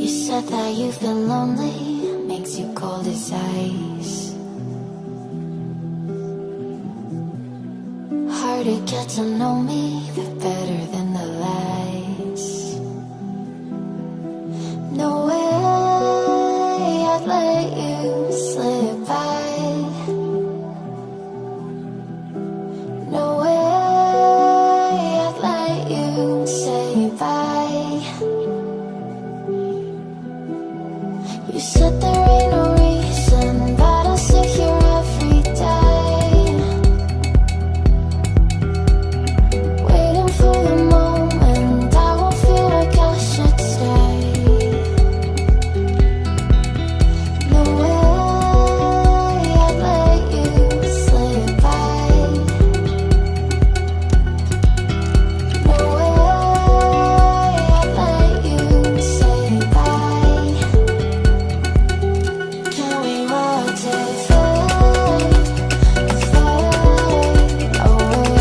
You said that you've been lonely, makes you cold as ice. Hard to get to know me, but better than the lies. No way I'd let you slip by. No way I'd let you say bye. You said there ain't no reason, but I'll sit here every day, waiting for the moment I won't feel like I should stay. No way I'd let you slip by. No way I'd let you say bye. Can we watch it fade, fade away?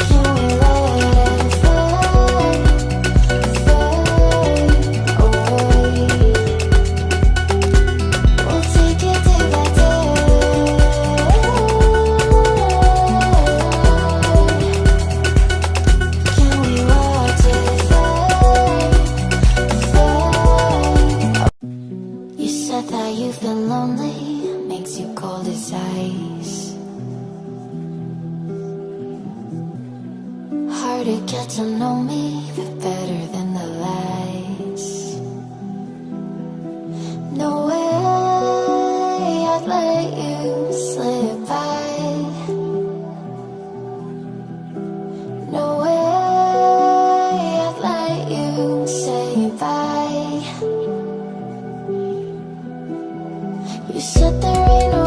Can we let it fade, fade away? We'll take it day by day. Can we watch it fade, fade? You said that you've been lonely, makes you cold as ice. Hard to get to know me, but better than the lies. No way I'd let you slip by. No way I'd let you say bye. You said there ain't no